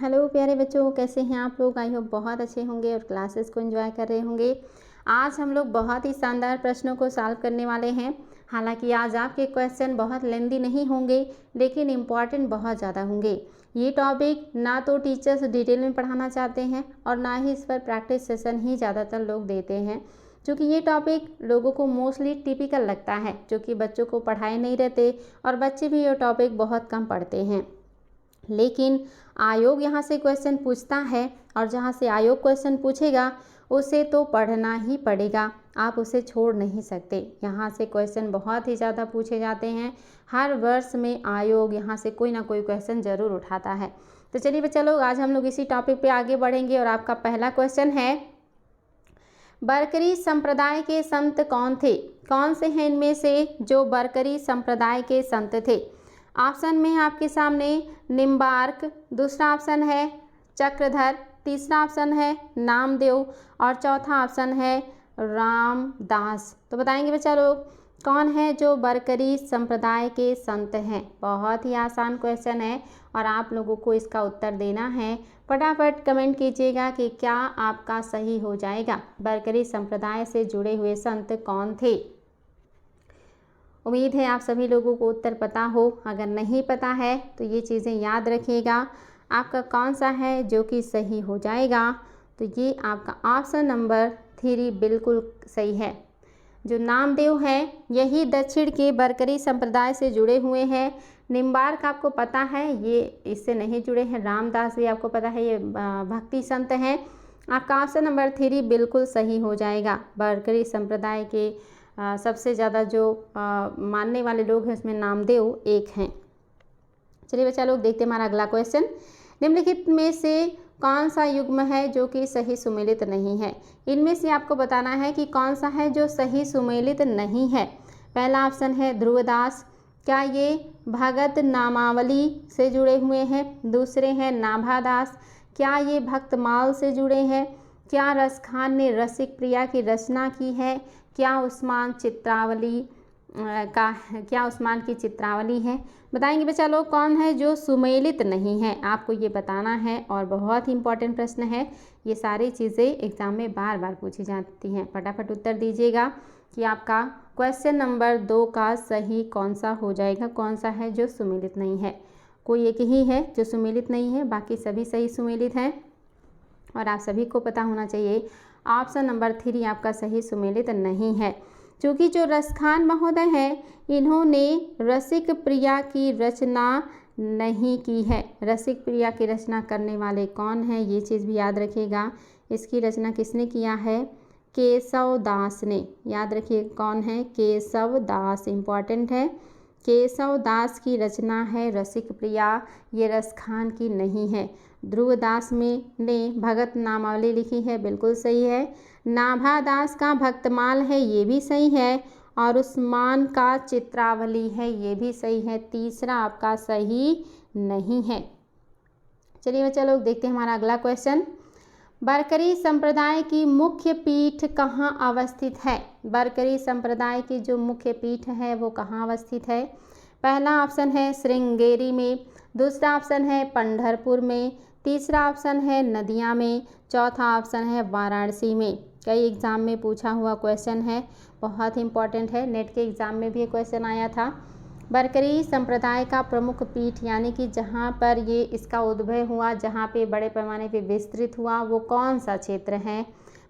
Hello प्यारे बच्चों, कैसे हैं आप लोग। आई होप बहुत अच्छे होंगे और क्लासेस को एंजॉय कर रहे होंगे। आज हम लोग बहुत ही शानदार प्रश्नों को सॉल्व करने वाले हैं। हालांकि आज आपके क्वेश्चन बहुत लेंदी नहीं होंगे, लेकिन इम्पॉर्टेंट बहुत ज़्यादा होंगे। ये टॉपिक ना तो टीचर्स डिटेल में पढ़ाना चाहते हैं और ना ही इस पर प्रैक्टिस सेशन ही ज़्यादातर लोग देते हैं, क्योंकि ये टॉपिक लोगों को मोस्टली टिपिकल लगता है, जो कि बच्चों को पढ़ाए नहीं रहते और बच्चे भी ये टॉपिक बहुत कम पढ़ते हैं। लेकिन आयोग यहाँ से क्वेश्चन पूछता है और जहाँ से आयोग क्वेश्चन पूछेगा उसे तो पढ़ना ही पड़ेगा, आप उसे छोड़ नहीं सकते। यहाँ से क्वेश्चन बहुत ही ज़्यादा पूछे जाते हैं। हर वर्ष में आयोग यहाँ से कोई ना कोई क्वेश्चन ज़रूर उठाता है। तो चलिए बच्चा लोग, आज हम लोग इसी टॉपिक पे आगे बढ़ेंगे और आपका पहला क्वेश्चन है, बरकरी संप्रदाय के संत कौन थे। कौन से हैं इनमें से जो बरकरी संप्रदाय के संत थे। ऑप्शन में आपके सामने निम्बार्क, दूसरा ऑप्शन है चक्रधर, तीसरा ऑप्शन है नामदेव और चौथा ऑप्शन है रामदास। तो बताएंगे बच्चा लोग कौन है जो बरकरी संप्रदाय के संत हैं। बहुत ही आसान क्वेश्चन है और आप लोगों को इसका उत्तर देना है। फटाफट कमेंट कीजिएगा कि क्या आपका सही हो जाएगा। बरकरी संप्रदाय से जुड़े हुए संत कौन थे। उम्मीद है आप सभी लोगों को उत्तर पता हो। अगर नहीं पता है तो ये चीज़ें याद रखिएगा, आपका कौन सा है जो कि सही हो जाएगा। तो ये आपका ऑप्शन नंबर 3 बिल्कुल सही है। जो नामदेव हैं यही दक्षिण के बरकरी संप्रदाय से जुड़े हुए हैं। निम्बार्क आपको पता है, ये इससे नहीं जुड़े हैं। रामदास भी आपको पता है, ये भक्ति संत हैं। आपका ऑप्शन नंबर 3 बिल्कुल सही हो जाएगा। बरकरी संप्रदाय के सबसे ज़्यादा जो मानने वाले लोग हैं उसमें नामदेव एक हैं। चलिए बच्चा लोग, देखते हैं हमारा अगला क्वेश्चन। निम्नलिखित में से कौन सा युग्म है जो कि सही सुमेलित नहीं है। इनमें से आपको बताना है कि कौन सा है जो सही सुमेलित नहीं है। पहला ऑप्शन है ध्रुवदास, क्या ये भगत नामावली से जुड़े हुए हैं। दूसरे हैं नाभादास, क्या ये भक्तमाल से जुड़े हैं। क्या रसखान ने रसिक प्रिया की रचना की है। क्या उस्मान की चित्रावली है। बताएंगे बच्चा लोग कौन है जो सुमेलित नहीं है, आपको ये बताना है। और बहुत ही इंपॉर्टेंट प्रश्न है, ये सारी चीज़ें एग्जाम में बार बार पूछी जाती हैं। फटाफट उत्तर दीजिएगा कि आपका क्वेश्चन नंबर 2 का सही कौन सा हो जाएगा, कौन सा है जो सुमेलित नहीं है। कोई एक ही है जो सुमेलित नहीं है, बाकी सभी सही सुमेलित हैं और आप सभी को पता होना चाहिए ऑप्शन नंबर 3 आपका सही सुमेलित नहीं है। क्योंकि जो रसखान महोदय हैं इन्होंने रसिक प्रिया की रचना नहीं की है। रसिक प्रिया की रचना करने वाले कौन हैं, ये चीज़ भी याद रखिएगा। इसकी रचना किसने किया है, केशव दास ने। याद रखिए कौन है, केशव दास, इम्पॉर्टेंट है। केशव दास की रचना है रसिक प्रिया, ये रसखान की नहीं है। ध्रुवदास ने भगत नामावली लिखी है, बिल्कुल सही है। नाभादास का भक्तमाल है, ये भी सही है। और उस्मान का चित्रावली है, ये भी सही है। तीसरा आपका सही नहीं है। चलिए बच्चा लोग, देखते हैं हमारा अगला क्वेश्चन। बरकरी संप्रदाय की मुख्य पीठ कहाँ अवस्थित है। बरकरी संप्रदाय की जो मुख्य पीठ है वो कहाँ अवस्थित है। पहला ऑप्शन है श्रृंगेरी में, दूसरा ऑप्शन है पंढरपुर में, तीसरा ऑप्शन है नदिया में, चौथा ऑप्शन है वाराणसी में। कई एग्ज़ाम में पूछा हुआ क्वेश्चन है, बहुत इंपॉर्टेंट है। नेट के एग्ज़ाम में भी ये क्वेश्चन आया था। बरकरी संप्रदाय का प्रमुख पीठ यानी कि जहाँ पर ये इसका उद्भव हुआ, जहाँ पे बड़े पैमाने पे विस्तृत हुआ, वो कौन सा क्षेत्र है।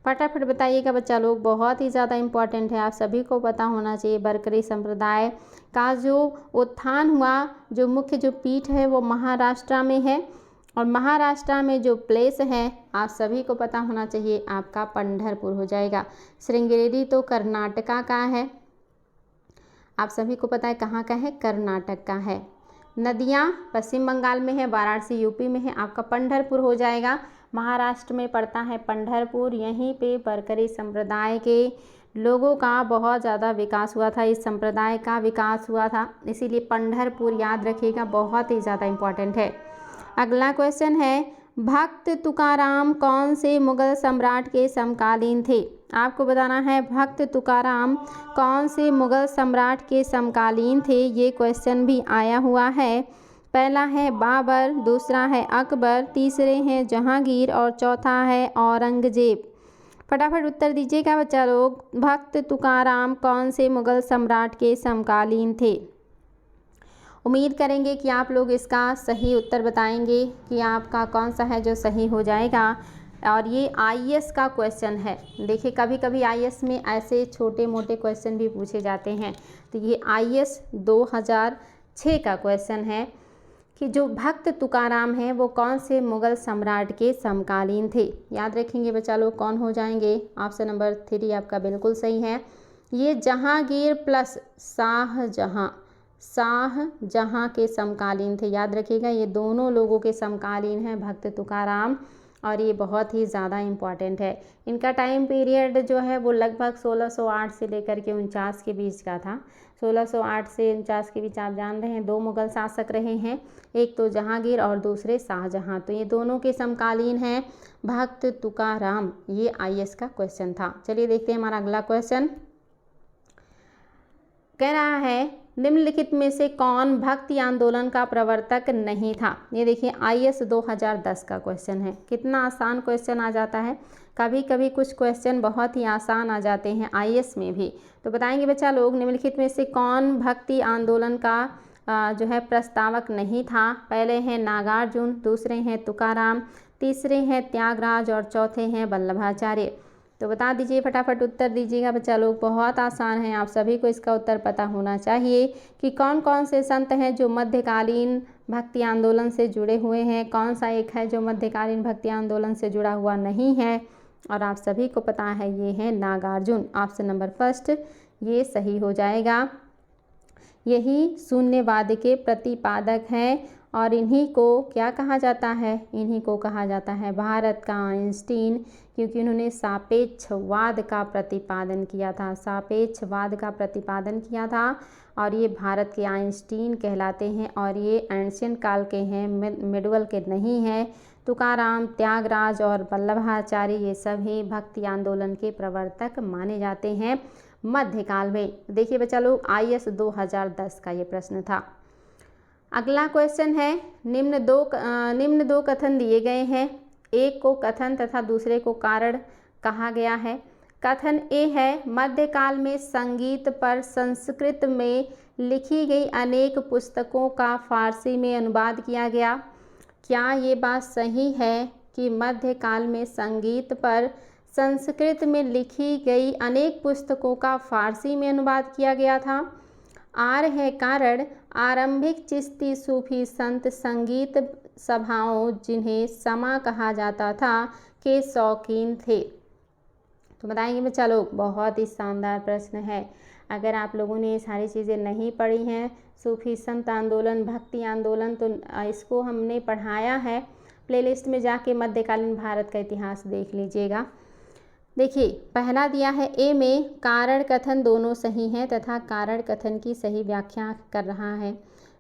फटाफट बताइएगा बच्चा लोग, बहुत ही ज़्यादा इम्पॉर्टेंट है, आप सभी को पता होना चाहिए। बरकरी संप्रदाय का जो उत्थान हुआ, जो मुख्य जो पीठ है वो महाराष्ट्र में है। और महाराष्ट्र में जो प्लेस है आप सभी को पता होना चाहिए, आपका पंढरपुर हो जाएगा। श्रृंगेरी तो कर्नाटका का है, आप सभी को पता है कहाँ का है, कर्नाटक का है। नदियाँ पश्चिम बंगाल में है, वाराणसी यूपी में है, आपका पंढरपुर हो जाएगा। महाराष्ट्र में पड़ता है पंढरपुर। यहीं पे बरकरी संप्रदाय के लोगों का बहुत ज़्यादा विकास हुआ था, इस संप्रदाय का विकास हुआ था, इसीलिए पंढरपुर याद रखिएगा, बहुत ही ज़्यादा इम्पॉर्टेंट है। अगला क्वेश्चन है, भक्त तुकाराम कौन से मुगल सम्राट के समकालीन थे। आपको बताना है भक्त तुकाराम कौन से मुगल सम्राट के समकालीन थे। ये क्वेश्चन भी आया हुआ है। पहला है बाबर, दूसरा है अकबर, तीसरे हैं जहांगीर और चौथा है औरंगजेब। फटाफट उत्तर दीजिएगा बच्चा लोग। भक्त तुकाराम कौन से मुगल सम्राट के समकालीन थे? उम्मीद करेंगे कि आप लोग इसका सही उत्तर बताएंगे कि आपका कौन सा है जो सही हो जाएगा। और ये आईएएस का क्वेश्चन है। देखिए कभी कभी आईएएस में ऐसे छोटे मोटे क्वेश्चन भी पूछे जाते हैं। तो ये आईएएस 2006 का क्वेश्चन है कि जो भक्त तुकाराम हैं वो कौन से मुगल सम्राट के समकालीन थे। याद रखेंगे बच्चा लोग कौन हो जाएंगे। ऑप्शन नंबर 3 आपका बिल्कुल सही है। ये जहांगीर प्लस शाहजहां के समकालीन थे। याद रखिएगा ये दोनों लोगों के समकालीन हैं भक्त तुकाराम, और ये बहुत ही ज़्यादा इम्पॉर्टेंट है। इनका टाइम पीरियड जो है वो लगभग 1608 से लेकर के 49 के बीच का था। 1608 से 49 के बीच आप जान रहे हैं 2 मुगल शासक रहे हैं, एक तो जहांगीर और दूसरे शाहजहां। तो ये दोनों के समकालीन हैं भक्त तुकाराम। ये आईएएस का क्वेश्चन था। चलिए देखते हैं हमारा अगला क्वेश्चन। कह रहा है निम्नलिखित में से कौन भक्ति आंदोलन का प्रवर्तक नहीं था। ये देखिए आईएएस 2010 का क्वेश्चन है। कितना आसान क्वेश्चन आ जाता है। कभी कभी कुछ क्वेश्चन बहुत ही आसान आ जाते हैं आईएएस में भी। तो बताएंगे बच्चा लोग निम्नलिखित में से कौन भक्ति आंदोलन का जो है प्रस्तावक नहीं था। पहले हैं नागार्जुन, दूसरे हैं तुकाराम, तीसरे हैं त्यागराज और चौथे हैं वल्लभाचार्य। तो बता दीजिए फटाफट उत्तर दीजिएगा बच्चा लोग। बहुत आसान है, आप सभी को इसका उत्तर पता होना चाहिए कि कौन कौन से संत हैं जो मध्यकालीन भक्ति आंदोलन से जुड़े हुए हैं, कौन सा एक है जो मध्यकालीन भक्ति आंदोलन से जुड़ा हुआ नहीं है। और आप सभी को पता है ये है नागार्जुन। ऑप्शन नंबर 1 ये सही हो जाएगा। यही शून्यवाद के प्रतिपादक हैं और इन्हीं को क्या कहा जाता है, इन्हीं को कहा जाता है भारत का आइंस्टीन, क्योंकि उन्होंने सापेक्षवाद का प्रतिपादन किया था। सापेक्षवाद का प्रतिपादन किया था और ये भारत के आइंस्टीन कहलाते हैं। और ये एंशियंट काल के हैं, मिडवल के नहीं हैं। तुकाराम, त्यागराज और वल्लभाचार्य ये सभी भक्ति आंदोलन के प्रवर्तक माने जाते हैं मध्यकाल में। देखिए बच्चा लोग आईएएस 2010 का ये प्रश्न था। अगला क्वेश्चन है निम्न दो कथन दिए गए हैं। एक को कथन तथा दूसरे को कारण कहा गया है। कथन ए है मध्यकाल में संगीत पर संस्कृत में लिखी गई अनेक पुस्तकों का फारसी में अनुवाद किया गया। क्या ये बात सही है कि मध्यकाल में संगीत पर संस्कृत में लिखी गई अनेक पुस्तकों का फारसी में अनुवाद किया गया था। आर है कारण आरंभिक चिश्ती सूफी संत संगीत सभाओं जिन्हें समा कहा जाता था के शौकीन थे। तो बताएंगे बच्चा लोग बहुत ही शानदार प्रश्न है। अगर आप लोगों ने ये सारी चीज़ें नहीं पढ़ी हैं, सूफी संत आंदोलन, भक्ति आंदोलन, तो इसको हमने पढ़ाया है। प्लेलिस्ट में जाके मध्यकालीन भारत का इतिहास देख लीजिएगा। देखिए पहला दिया है ए में कारण कथन दोनों सही हैं तथा कारण कथन की सही व्याख्या कर रहा है।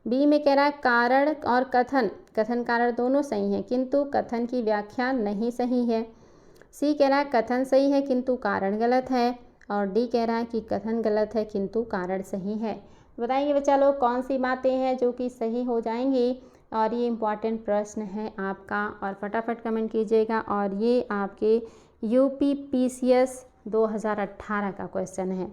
बी में कह रहा है कारण और कथन कारण दोनों सही हैं किंतु कथन की व्याख्या नहीं सही है। सी कह रहा है कथन सही है किंतु कारण गलत है। और डी कह रहा है कि कथन गलत है किंतु कारण सही है। बताइए बच्चा लोग कौन सी बातें हैं जो कि सही हो जाएंगी। और ये इम्पॉर्टेंट प्रश्न है आपका, और फटाफट कमेंट कीजिएगा। और ये आपके यूपीपीसीएस 2018 का क्वेश्चन है।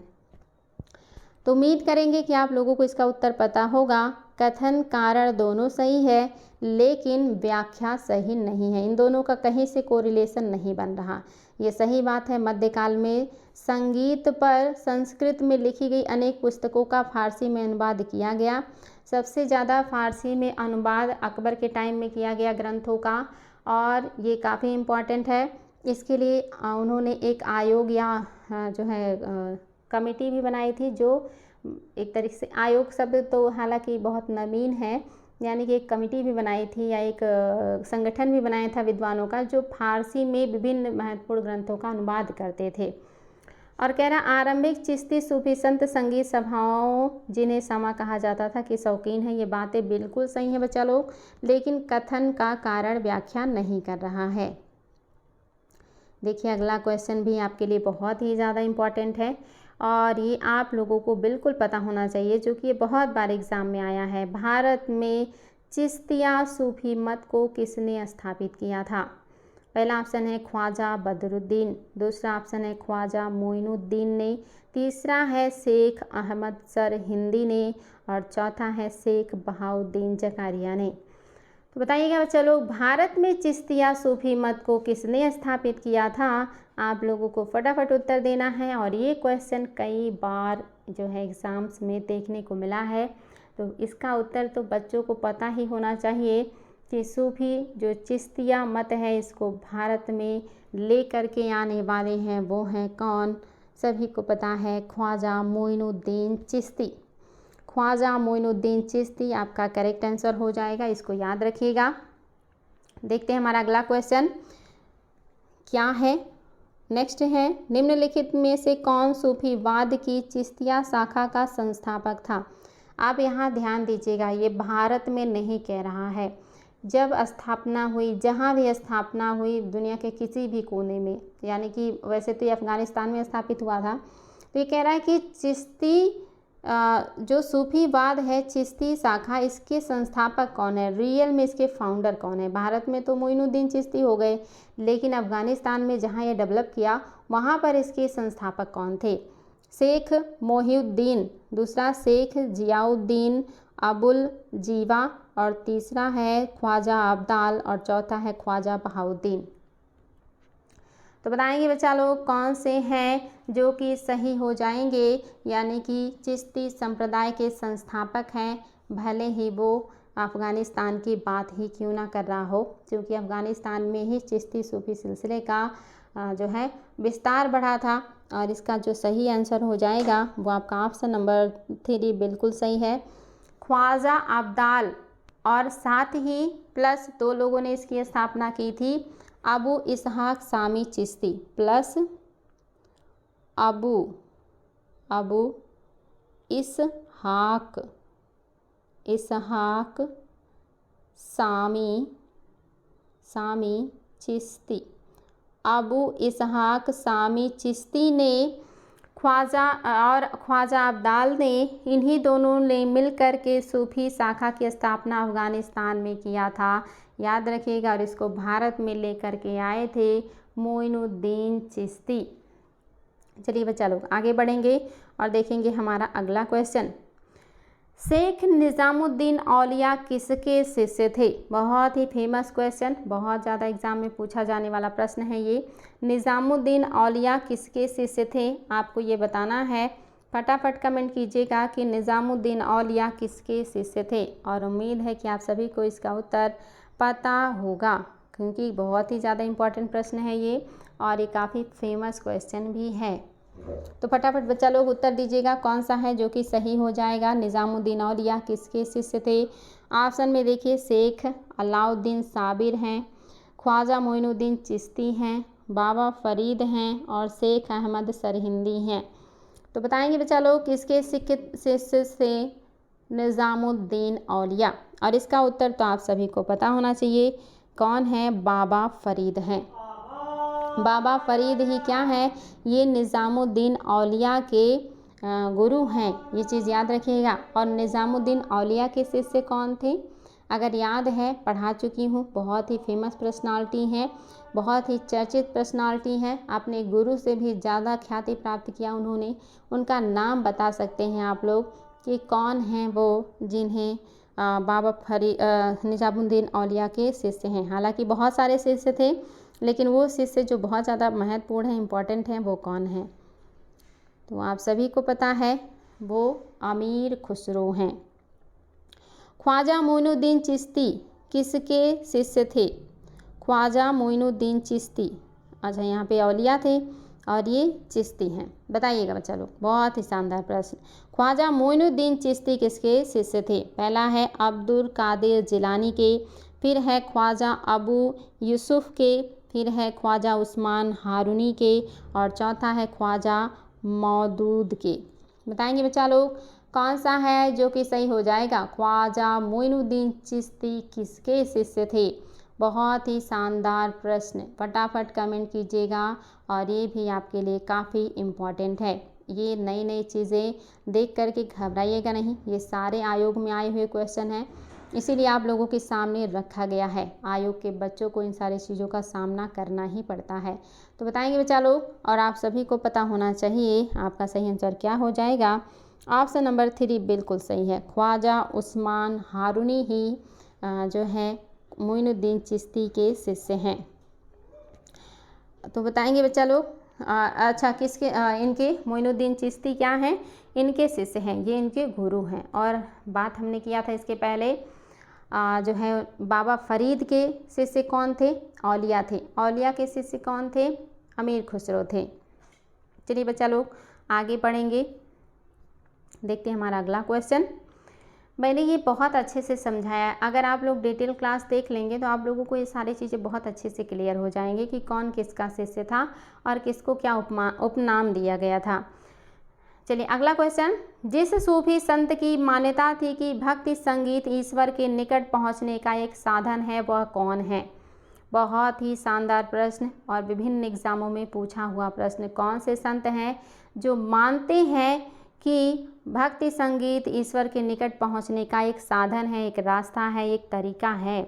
तो उम्मीद करेंगे कि आप लोगों को इसका उत्तर पता होगा। कथन कारण दोनों सही है लेकिन व्याख्या सही नहीं है। इन दोनों का कहीं से कोरिलेशन नहीं बन रहा। ये सही बात है मध्यकाल में संगीत पर संस्कृत में लिखी गई अनेक पुस्तकों का फारसी में अनुवाद किया गया। सबसे ज़्यादा फारसी में अनुवाद अकबर के टाइम में किया गया ग्रंथों का, और ये काफ़ी इम्पॉर्टेंट है। इसके लिए उन्होंने एक आयोग या जो है कमेटी भी बनाई थी, जो एक तरीके से आयोग शब्द तो हालांकि बहुत नवीन है, यानी कि एक कमेटी भी बनाई थी या एक संगठन भी बनाया था विद्वानों का, जो फारसी में विभिन्न महत्वपूर्ण ग्रंथों का अनुवाद करते थे। और कह रहा आरंभिक चिश्ती सूफी संत संगीत सभाओं जिन्हें समा कहा जाता था कि शौकीन है। ये बातें बिल्कुल सही हैं बच्चा लोग, लेकिन कथन का कारण व्याख्या नहीं कर रहा है। देखिए अगला क्वेश्चन भी आपके लिए बहुत ही ज़्यादा इम्पॉर्टेंट है और ये आप लोगों को बिल्कुल पता होना चाहिए, जो कि ये बहुत बार एग्ज़ाम में आया है। भारत में चिश्तिया सूफी मत को किसने स्थापित किया था? पहला ऑप्शन है ख्वाजा बदरुद्दीन, दूसरा ऑप्शन है ख्वाजा मोइनुद्दीन ने, तीसरा है शेख अहमद सरहिंदी ने और चौथा है शेख बहाउद्दीन जकारिया ने। तो बताइएगा बच्चा लोग, भारत में चिश्तिया सूफी मत को किसने स्थापित किया था? आप लोगों को फटाफट उत्तर देना है और ये क्वेश्चन कई बार जो है एग्ज़ाम्स में देखने को मिला है, तो इसका उत्तर तो बच्चों को पता ही होना चाहिए कि सूफी जो चिश्तिया मत है इसको भारत में ले करके आने वाले हैं वो हैं कौन? सभी को पता है ख्वाजा मोइनुद्दीन चिश्ती। ख्वाजा मोइनुद्दीन चिश्ती आपका करेक्ट आंसर हो जाएगा, इसको याद रखिएगा। देखते हैं हमारा अगला क्वेश्चन क्या है। नेक्स्ट है, निम्नलिखित में से कौन सूफीवाद की चिश्तिया शाखा का संस्थापक था? आप यहाँ ध्यान दीजिएगा, ये भारत में नहीं कह रहा है। जब स्थापना हुई, जहाँ भी स्थापना हुई दुनिया के किसी भी कोने में, यानी कि वैसे तो ये अफ़गानिस्तान में स्थापित हुआ था, तो ये कह रहा है कि चिश्ती जो सूफीवाद है चिश्ती शाखा, इसके संस्थापक कौन है, रियल में इसके फाउंडर कौन है? भारत में तो मोइनुद्दीन चिश्ती हो गए, लेकिन अफ़गानिस्तान में जहाँ ये डेवलप किया वहाँ पर इसके संस्थापक कौन थे? शेख मोहिउद्दीन, दूसरा शेख जियाउद्दीन अबुल जीवा और तीसरा है ख्वाजा अब्दाल और चौथा है ख्वाजा बहाउद्दीन। तो बताएंगे बच्चा लोग कौन से हैं जो कि सही हो जाएंगे, यानी कि चिश्ती संप्रदाय के संस्थापक हैं, भले ही वो अफ़गानिस्तान की बात ही क्यों ना कर रहा हो, क्योंकि अफ़गानिस्तान में ही चिश्ती सूफी सिलसिले का जो है विस्तार बढ़ा था। और इसका जो सही आंसर हो जाएगा वो आपका ऑप्शन नंबर 3 बिल्कुल सही है, ख्वाजा अब्दाल। और साथ ही प्लस 2 लोगों ने इसकी स्थापना की थी, अबू इसहाक सामी चिश्ती प्लस अबू इसहाक सामी चिश्ती। अबू इसहाक सामी चिश्ती ने ख्वाजा अब्दाल ने, इन्हीं दोनों ने मिलकर के सूफी शाखा की स्थापना अफ़गानिस्तान में किया था, याद रखिएगा। और इसको भारत में लेकर के आए थे मोइनुद्दीन चिश्ती। चलिए बच्चा लोग आगे बढ़ेंगे और देखेंगे हमारा अगला क्वेश्चन। शेख निज़ामुद्दीन औलिया किसके शिष्य थे? बहुत ही फेमस क्वेश्चन, बहुत ज़्यादा एग्जाम में पूछा जाने वाला प्रश्न है ये। निज़ामुद्दीन औलिया किसके शिष्य थे? आपको ये बताना है, फटाफट कमेंट कीजिएगा कि निज़ामुद्दीन औलिया किसके शिष्य थे। और उम्मीद है कि आप सभी को इसका उत्तर पता होगा, क्योंकि बहुत ही ज़्यादा इम्पॉर्टेंट प्रश्न है ये और ये काफ़ी फेमस क्वेश्चन भी है। तो फटाफट बच्चा लोग उत्तर दीजिएगा कौन सा है जो कि सही हो जाएगा। निज़ामुद्दीन औलिया किसके शिष्य थे? ऑप्शन में देखिए, शेख अलाउद्दीन साबिर हैं, ख्वाजा मोइनुद्दीन चिश्ती हैं, बाबा फरीद हैं और शेख अहमद सरहिंदी हैं। तो बताएंगे बच्चा लोग किसके शिष्य से निज़ामुद्दीन औलिया? और इसका उत्तर तो आप सभी को पता होना चाहिए, कौन है? बाबा फरीद हैं। बाबा फरीद ही क्या है? ये निज़ामुद्दीन औलिया के गुरु हैं, ये चीज़ याद रखिएगा। और निज़ामुद्दीन औलिया के शिष्य कौन थे? अगर याद है, पढ़ा चुकी हूँ, बहुत ही फेमस पर्सनालिटी हैं, बहुत ही चर्चित पर्सनालिटी हैं, अपने गुरु से भी ज़्यादा ख्याति प्राप्त किया उन्होंने। उनका नाम बता सकते हैं आप लोग कि कौन हैं वो जिन्हें बाबा निज़ामुद्दीन औलिया के शिष्य हैं। हालांकि बहुत सारे शिष्य थे, लेकिन वो शिष्य जो बहुत ज़्यादा महत्वपूर्ण है, इम्पॉर्टेंट हैं, वो कौन है? तो आप सभी को पता है, वो अमीर खुसरो हैं। ख्वाजा मोइनुद्दीन चिश्ती किसके शिष्य थे? ख्वाजा मोइनुद्दीन चिश्ती, अच्छा यहाँ पे औलिया थे और ये चिश्ती हैं। बताइएगा बच्चा लोग, बहुत ही शानदार प्रश्न। ख्वाजा मोइनुद्दीन चिश्ती किसके शिष्य थे? पहला है अब्दुल कादिर जिलानी के, फिर है ख्वाजा अबू यूसुफ के, फिर है ख्वाजा उस्मान हारूनी के और चौथा है ख्वाजा मौदूद के। बताएंगे बच्चा लोग कौन सा है जो कि सही हो जाएगा? ख्वाजा मोइनुद्दीन चिश्ती किसके शिष्य थे? बहुत ही शानदार प्रश्न, फटाफट कमेंट कीजिएगा और ये भी आपके लिए काफ़ी इम्पॉर्टेंट है। ये नई नई चीज़ें देख करके घबराइएगा नहीं, ये सारे आयोग में आए हुए क्वेश्चन हैं इसीलिए आप लोगों के सामने रखा गया है। आयोग के बच्चों को इन सारी चीज़ों का सामना करना ही पड़ता है। तो बताएंगे बच्चा लोग, और आप सभी को पता होना चाहिए आपका सही आंसर क्या हो जाएगा। ऑप्शन नंबर 3 बिल्कुल सही है। ख्वाजा उस्मान हारूनी ही जो है मोइनुद्दीन चिश्ती के शिष्य हैं। तो बताएंगे बच्चा लोग, अच्छा किसके इनके मोइनुद्दीन चिश्ती क्या हैं, इनके शिष्य हैं, ये इनके गुरु हैं। और बात हमने किया था इसके पहले जो है बाबा फरीद के शिष्य कौन थे, औलिया थे। औलिया के शिष्य कौन थे, अमीर खुसरो थे। चलिए बच्चा लोग आगे पढ़ेंगे, देखते हैं हमारा अगला क्वेश्चन। मैंने ये बहुत अच्छे से समझाया, अगर आप लोग डिटेल क्लास देख लेंगे तो आप लोगों को ये सारी चीज़ें बहुत अच्छे से क्लियर हो जाएंगे कि कौन किसका शिष्य था और किसको क्या उपनाम दिया गया था। चलिए अगला क्वेश्चन। जिस सूफी संत की मान्यता थी कि भक्ति संगीत ईश्वर के निकट पहुंचने का एक साधन है, वह कौन है। बहुत ही शानदार प्रश्न और विभिन्न एग्जामों में पूछा हुआ प्रश्न। कौन से संत हैं जो मानते हैं कि भक्ति संगीत ईश्वर के निकट पहुंचने का एक साधन है, एक रास्ता है, एक तरीका है।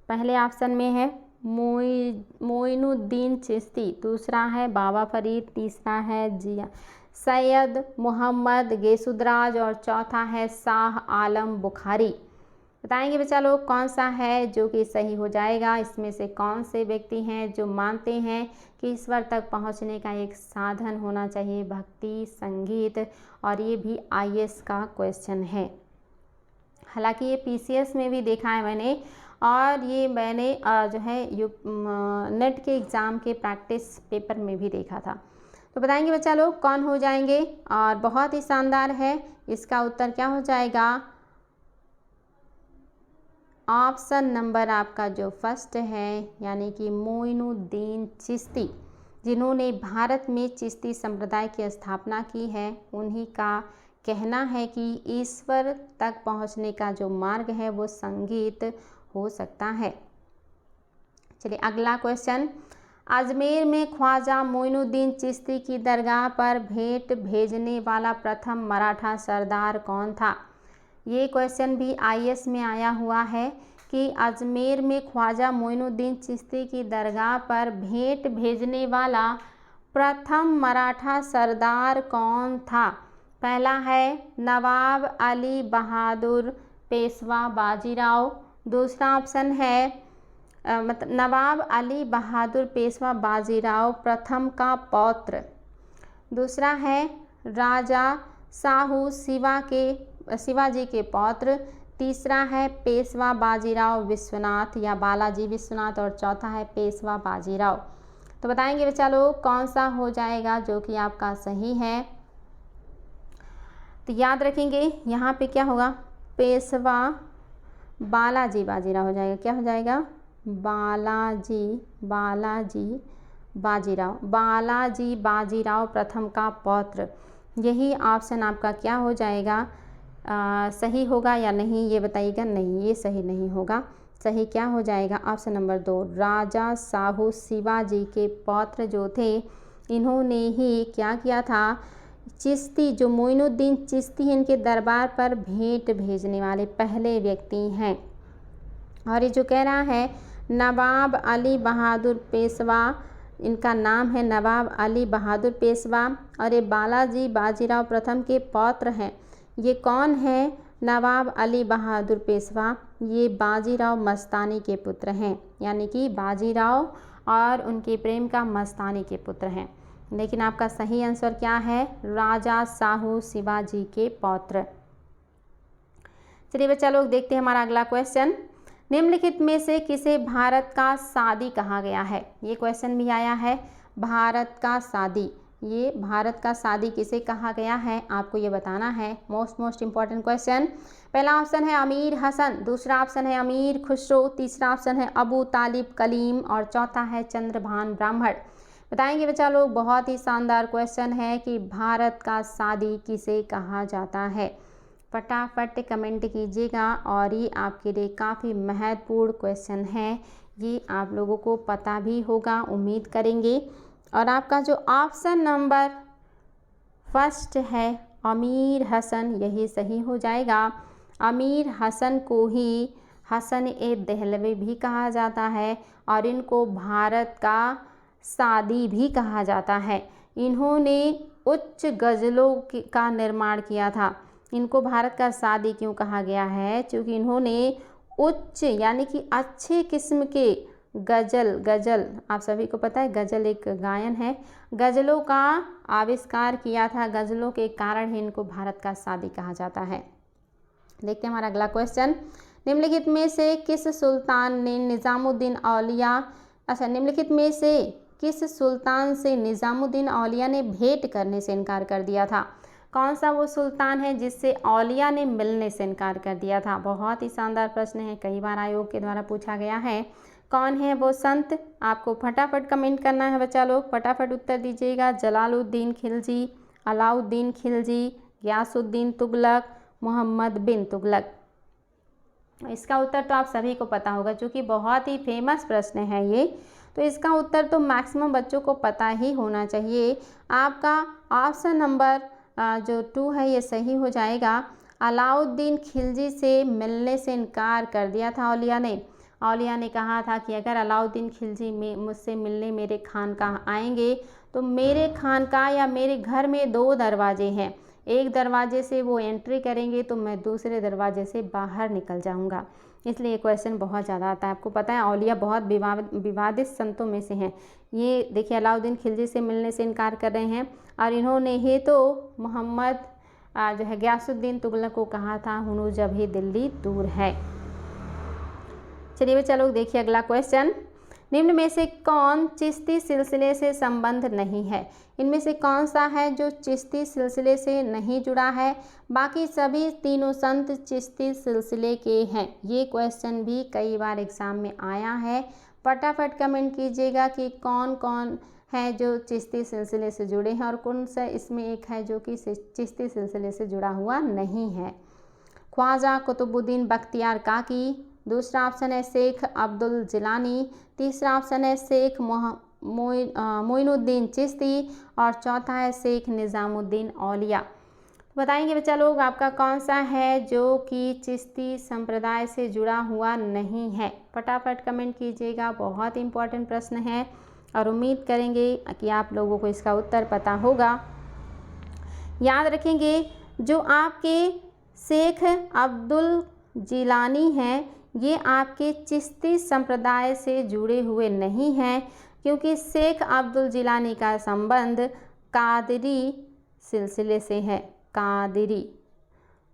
पहले ऑप्शन में है मोइनुद्दीन चिश्ती, दूसरा है बाबा फरीद, तीसरा है सैयद मोहम्मद गेसुद्राज और चौथा है शाह आलम बुखारी। बताएंगे बच्चा लोग कौन सा है जो कि सही हो जाएगा। इसमें से कौन से व्यक्ति हैं जो मानते हैं कि ईश्वर तक पहुंचने का एक साधन होना चाहिए भक्ति संगीत, और ये भी IAS का क्वेश्चन है। हालांकि ये PCS में भी देखा है मैंने, और ये मैंने जो है नेट के एग्ज़ाम के प्रैक्टिस पेपर में भी देखा था। तो बताएंगे बच्चा लोग कौन हो जाएंगे, और बहुत ही शानदार है। इसका उत्तर क्या हो जाएगा, ऑप्शन नंबर आपका जो फर्स्ट है, यानी कि मोइनुद्दीन चिश्ती, जिन्होंने भारत में चिश्ती संप्रदाय की स्थापना की है, उन्हीं का कहना है कि ईश्वर तक पहुंचने का जो मार्ग है वो संगीत हो सकता है। चलिए अगला क्वेश्चन। अजमेर में ख्वाजा मोइनुद्दीन चिश्ती की दरगाह पर भेंट भेजने वाला प्रथम मराठा सरदार कौन था। ये क्वेश्चन भी IAS में आया हुआ है कि अजमेर में ख्वाजा मोइनुद्दीन चिश्ती की दरगाह पर भेंट भेजने वाला प्रथम मराठा सरदार कौन था। पहला है नवाब अली बहादुर पेशवा बाजीराव, दूसरा ऑप्शन है नवाब अली बहादुर पेशवा बाजीराव प्रथम का पौत्र, दूसरा है राजा शाहू शिवाजी के पौत्र, तीसरा है पेशवा बाजीराव विश्वनाथ या बालाजी विश्वनाथ, और चौथा है पेशवा बाजीराव। तो बताएंगे बच्चा लोग कौन सा हो जाएगा जो कि आपका सही है। तो याद रखेंगे यहाँ पे क्या होगा, पेशवा बालाजी बाजीराव हो जाएगा। क्या हो जाएगा, बालाजी बाजीराव प्रथम का पौत्र। यही ऑप्शन आपका क्या हो जाएगा, सही होगा या नहीं ये बताइएगा। नहीं, ये सही नहीं होगा। सही क्या हो जाएगा, ऑप्शन नंबर 2 राजा शाहू शिवाजी के पौत्र जो थे, इन्होंने ही क्या किया था, चिश्ती जो मोइनुद्दीन चिश्ती इनके दरबार पर भेंट भेजने वाले पहले व्यक्ति हैं। और ये जो कह रहा है नवाब अली बहादुर पेशवा, इनका नाम है नवाब अली बहादुर पेशवा, और ये बालाजी बाजीराव प्रथम के पौत्र हैं। ये कौन है, नवाब अली बहादुर पेशवा, ये बाजीराव मस्तानी के पुत्र हैं, यानी कि बाजीराव और उनके प्रेम का मस्तानी के पुत्र हैं। लेकिन आपका सही आंसर क्या है, राजा शाहू शिवाजी के पौत्र। चलिए बच्चा लोग देखते हैं हमारा अगला क्वेश्चन। निम्नलिखित में से किसे भारत का सादी कहा गया है। ये क्वेश्चन भी आया है, भारत का सादी, ये भारत का सादी किसे कहा गया है, आपको ये बताना है। Most important question. पहला ऑप्शन है अमीर हसन, दूसरा ऑप्शन है अमीर खुसरो, तीसरा ऑप्शन है अबू तालिब कलीम, और चौथा है चंद्रभान ब्राह्मण। बताएंगे बच्चा लोग, बहुत ही शानदार क्वेश्चन है कि भारत का सादी किसे कहा जाता है। फटाफट कमेंट कीजिएगा, और ये आपके लिए काफ़ी महत्वपूर्ण क्वेश्चन है, ये आप लोगों को पता भी होगा उम्मीद करेंगे। और आपका जो ऑप्शन नंबर फर्स्ट है अमीर हसन, यही सही हो जाएगा। अमीर हसन को ही हसन ए दहलवी भी कहा जाता है और इनको भारत का सादी भी कहा जाता है। इन्होंने उच्च गज़लों का निर्माण किया था। इनको भारत का सादी क्यों कहा गया है? क्योंकि इन्होंने उच्च यानी कि अच्छे किस्म के गज़ल आप सभी को पता है गज़ल एक गायन है, गज़लों का आविष्कार किया था। गज़लों के कारण ही इनको भारत का सादी कहा जाता है। देखते हैं हमारा अगला क्वेश्चन। निम्नलिखित में से किस सुल्तान ने निज़ामुद्दीन औलिया निम्नलिखित में से किस सुल्तान से निज़ामुद्दीन औलिया ने भेंट करने से इनकार कर दिया था? कौन सा वो सुल्तान है जिससे औलिया ने मिलने से इनकार कर दिया था? बहुत ही शानदार प्रश्न है, कई बार आयोग के द्वारा पूछा गया है। कौन है वो संत? आपको फटाफट कमेंट करना है बच्चा लोग, फटाफट उत्तर दीजिएगा। जलालुद्दीन खिलजी, अलाउद्दीन खिलजी, गियासुद्दीन तुगलक, मोहम्मद बिन तुगलक। इसका उत्तर तो आप सभी को पता होगा क्योंकि बहुत ही फेमस प्रश्न है ये, तो इसका उत्तर तो मैक्सिमम बच्चों को पता ही होना चाहिए। आपका ऑप्शन नंबर जो 2 है ये सही हो जाएगा। अलाउद्दीन खिलजी से मिलने से इनकार कर दिया था औलिया ने। औलिया ने कहा था कि अगर अलाउद्दीन खिलजी में मुझसे मिलने मेरे खानकाह आएंगे तो मेरे खानकाह या मेरे घर में 2 दरवाजे हैं, एक दरवाजे से वो एंट्री करेंगे तो मैं दूसरे दरवाजे से बाहर निकल जाऊंगा। इसलिए ये क्वेश्चन बहुत ज़्यादा आता है। आपको पता है औलिया बहुत विवादित संतों में से हैं। ये देखिए अलाउद्दीन खिलजी से मिलने से इनकार कर रहे हैं और इन्होंने ही तो मोहम्मद जो है गियासुद्दीन तुगलक को कहा था हुनू जब ही दिल्ली दूर है। चलिए बच्चा लोग देखिए अगला क्वेश्चन। निम्न में से कौन चिश्ती सिलसिले से संबंध नहीं है? इनमें से कौन सा है जो चिश्ती सिलसिले से नहीं जुड़ा है? बाकी सभी तीनों संत चिश्ती सिलसिले के हैं। ये क्वेश्चन भी कई बार एग्जाम में आया है। फटाफट कमेंट कीजिएगा कि कौन कौन है जो चिश्ती सिलसिले से जुड़े हैं और कौन सा इसमें एक है जो कि चिश्ती सिलसिले से जुड़ा हुआ नहीं है। ख्वाजा कुतुबुद्दीन बख्तियार काकी, दूसरा ऑप्शन है शेख अब्दुल जिलानी, तीसरा ऑप्शन है शेख मोइनुद्दीन चिश्ती और चौथा है शेख निज़ामुद्दीन औलिया। बताएंगे बच्चा लोग आपका कौन सा है जो कि चिश्ती संप्रदाय से जुड़ा हुआ नहीं है? फटाफट कमेंट कीजिएगा, बहुत इंपॉर्टेंट प्रश्न है और उम्मीद करेंगे कि आप लोगों को इसका उत्तर पता होगा। याद रखेंगे जो आपके शेख अब्दुल जिलानी हैं ये आपके चिश्ती संप्रदाय से जुड़े हुए नहीं हैं क्योंकि शेख अब्दुल जिलानी का संबंध कादरी सिलसिले से है। कादरी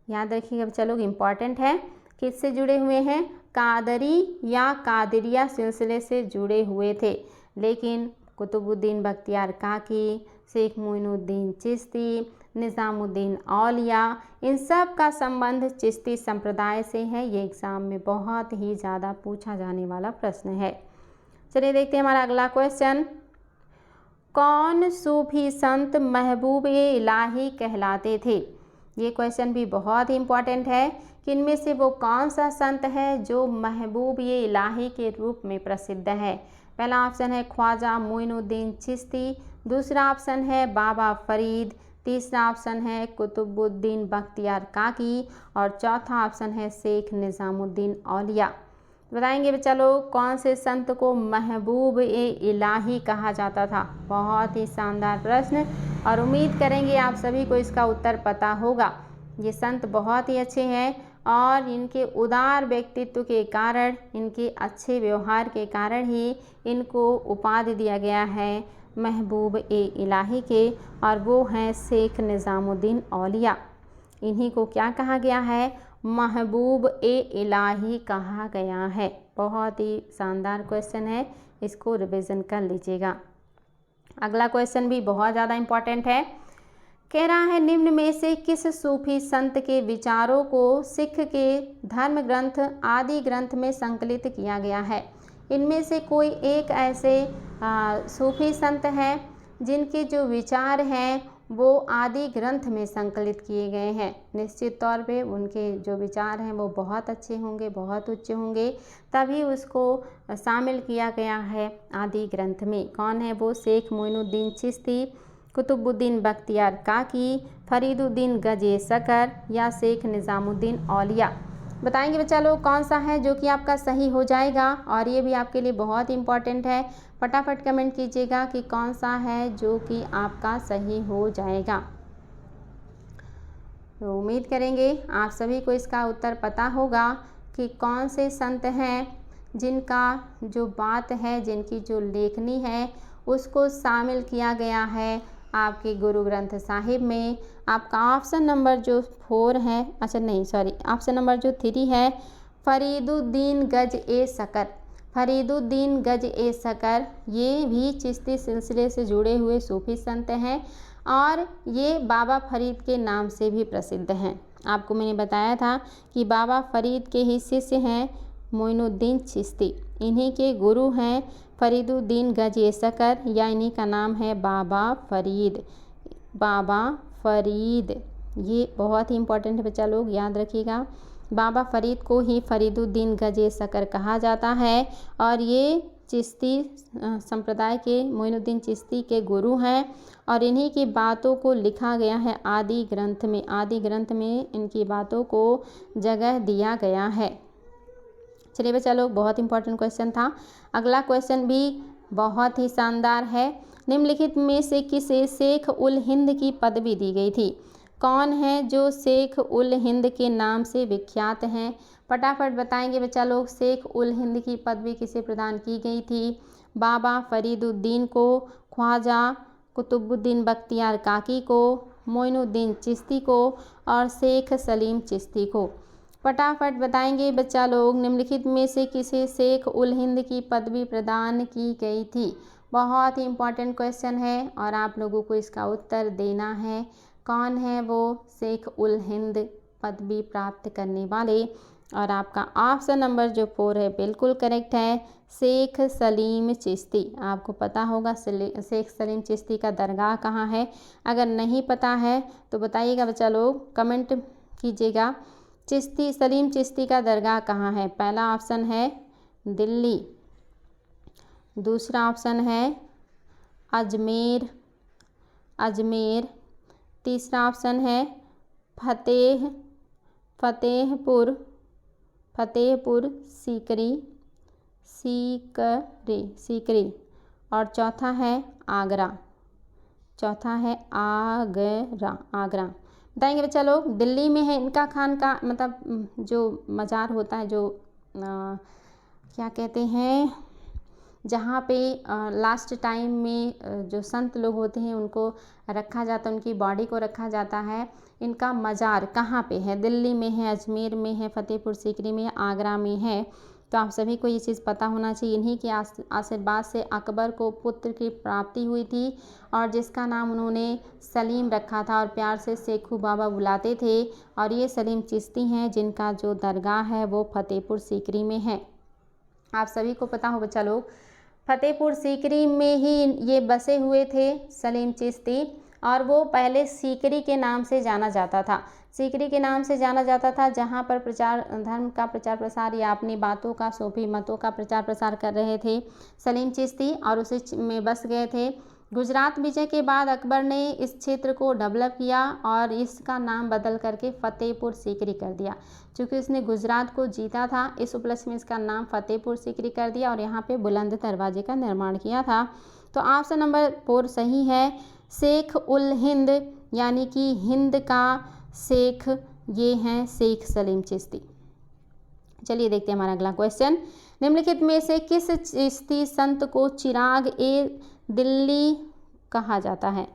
याद रखिएगा बच्चा लोग, इम्पॉर्टेंट है। किससे जुड़े हुए हैं? कादरी या कादरिया सिलसिले से जुड़े हुए थे। लेकिन कुतुबुद्दीन बख्तियार काकी, शेख मोइनुद्दीन चिश्ती, निज़ामुद्दीन औलिया, इन सब का संबंध चिश्ती संप्रदाय से है। ये एग्ज़ाम में बहुत ही ज़्यादा पूछा जाने वाला प्रश्न है। चलिए देखते हैं हमारा अगला क्वेश्चन। कौन सूफी संत महबूब इलाही कहलाते थे? ये क्वेश्चन भी बहुत ही इम्पॉर्टेंट है कि इनमें से वो कौन सा संत है जो महबूब इलाही के रूप में प्रसिद्ध है? पहला ऑप्शन है ख्वाजा मोइनुद्दीन चिश्ती, दूसरा ऑप्शन है बाबा फरीद, तीसरा ऑप्शन है कुतुबुद्दीन बख्तियार काकी और चौथा ऑप्शन है शेख निज़ामुद्दीन औलिया। बताएंगे बच्चा लोग कौन से संत को महबूब इलाही कहा जाता था? बहुत ही शानदार प्रश्न और उम्मीद करेंगे आप सभी को इसका उत्तर पता होगा। ये संत बहुत ही अच्छे हैं और इनके उदार व्यक्तित्व के कारण, इनके अच्छे व्यवहार के कारण ही इनको उपाधि दिया गया है महबूब इलाही के, और वो हैं शेख निज़ामुद्दीन औलिया। इन्हीं को क्या कहा गया है? महबूब इलाही कहा गया है। बहुत ही शानदार क्वेश्चन है, इसको रिवीजन कर लीजिएगा। अगला क्वेश्चन भी बहुत ज़्यादा इम्पॉर्टेंट है। कह रहा है निम्न में से किस सूफी संत के विचारों को सिख के धर्म ग्रंथ आदि ग्रंथ में संकलित किया गया है? इनमें से कोई एक ऐसे सूफी संत हैं जिनके जो विचार हैं वो आदि ग्रंथ में संकलित किए गए हैं। निश्चित तौर पे उनके जो विचार हैं वो बहुत अच्छे होंगे, बहुत उच्च होंगे, तभी उसको शामिल किया गया है आदि ग्रंथ में। कौन है वो? शेख मोइनुद्दीन चिश्ती, कुतुबुद्दीन बख्तियार काकी, फरीदुद्दीन गजे सकर या शेख निज़ामुद्दीन औलिया। बताएंगे बच्चा लोग कौन सा है जो कि आपका सही हो जाएगा, और ये भी आपके लिए बहुत इंपॉर्टेंट है। फटाफट कमेंट कीजिएगा कि कौन सा है जो कि आपका सही हो जाएगा। तो उम्मीद करेंगे आप सभी को इसका उत्तर पता होगा कि कौन से संत हैं जिनका जो बात है, जिनकी जो लेखनी है उसको शामिल किया गया है आपके गुरु ग्रंथ साहिब में। आपका ऑप्शन नंबर जो 4 है, अच्छा नहीं सॉरी, ऑप्शन नंबर जो 3 है, फरीदुद्दीन गज ए सकर। फरीदुद्दीन गज ए सकर ये भी चिश्ती सिलसिले से जुड़े हुए सूफी संत हैं और ये बाबा फरीद के नाम से भी प्रसिद्ध हैं। आपको मैंने बताया था कि बाबा फरीद के ही शिष्य हैं मोइनुद्दीन चिश्ती, इन्हीं के गुरु हैं फरीदुद्दीन गज ए सकर, या इन्हीं का नाम है बाबा फरीद। बाबा फरीद ये बहुत ही इंपॉर्टेंट है बच्चा लोग, याद रखिएगा। बाबा फरीद को ही फरीदुद्दीन गज ए सकर कहा जाता है और ये चिश्ती संप्रदाय के मोइनुद्दीन चिश्ती के गुरु हैं और इन्हीं की बातों को लिखा गया है आदि ग्रंथ में। आदि ग्रंथ में इनकी बातों को जगह दिया गया है। चलिए बच्चा लोग, बहुत इंपॉर्टेंट क्वेश्चन था। अगला क्वेश्चन भी बहुत ही शानदार है। निम्नलिखित में से किसे शेख उल हिंद की पदवी दी गई थी? कौन है जो शेख उल हिंद के नाम से विख्यात हैं? फटाफट बताएंगे बच्चा लोग, शेख उल हिंद की पदवी किसे प्रदान की गई थी? बाबा फरीदुद्दीन को, ख्वाजा कुतुबुद्दीन बख्तियार काकी को, मोइनुद्दीन चिश्ती को और शेख सलीम चिश्ती को। फटाफट बताएंगे बच्चा लोग, निम्नलिखित में से किसे शेख उल हिंद की पदवी प्रदान की गई थी? बहुत ही इंपॉर्टेंट क्वेश्चन है और आप लोगों को इसका उत्तर देना है। कौन है वो शेख उल हिंद पदवी प्राप्त करने वाले? और आपका ऑप्शन नंबर जो 4 है बिल्कुल करेक्ट है, शेख सलीम चिश्ती। आपको पता होगा शेख सलीम चिश्ती का दरगाह कहाँ है। अगर नहीं पता है तो बताइएगा बच्चा लोग, कमेंट कीजिएगा। चिश्ती सलीम चिश्ती का दरगाह कहाँ है? पहला ऑप्शन है दिल्ली, दूसरा ऑप्शन है अजमेर, अजमेर, तीसरा ऑप्शन है फतेहपुर सीकरी, सीकरी और चौथा है आगरा, आगरा। बताएंगे बच्चा लोग, दिल्ली में है इनका खान का मतलब जो मज़ार होता है, जो क्या कहते हैं, जहाँ पे लास्ट टाइम में जो संत लोग होते हैं उनको रखा जाता है, उनकी बॉडी को रखा जाता है। इनका मज़ार कहाँ पे है? दिल्ली में है, अजमेर में है, फतेहपुर सीकरी में है, आगरा में है। तो आप सभी को ये चीज़ पता होना चाहिए। इन्हीं के आशीर्वाद से अकबर को पुत्र की प्राप्ति हुई थी और जिसका नाम उन्होंने सलीम रखा था और प्यार से शेखू बाबा बुलाते थे। और ये सलीम चिश्ती हैं जिनका जो दरगाह है वो फतेहपुर सीकरी में है। आप सभी को पता हो बच्चा लोग, फतेहपुर सीकरी में ही ये बसे हुए थे सलीम चिश्ती, और वो पहले सीकरी के नाम से जाना जाता था। सीकरी के नाम से जाना जाता था जहाँ पर धर्म का प्रचार प्रसार या अपनी बातों का, सूफी मतों का प्रचार प्रसार कर रहे थे सलीम चिश्ती, और उसी में बस गए थे। गुजरात विजय के बाद अकबर ने इस क्षेत्र को डेवलप किया और इसका नाम बदल करके फतेहपुर सीकरी कर दिया। क्योंकि इसने गुजरात को जीता था, इस उपलक्ष्य में इसका नाम फतेहपुर सीकरी कर दिया और यहाँ पे बुलंद दरवाजे का निर्माण किया था। तो ऑप्शन नंबर 4 सही है। शेख उल हिंद यानी कि हिंद का शेख ये हैं शेख सलीम चिश्ती। चलिए देखते हैं हमारा अगला क्वेश्चन। निम्नलिखित में से किस चिश्ती संत को चिराग ए दिल्ली कहा जाता है?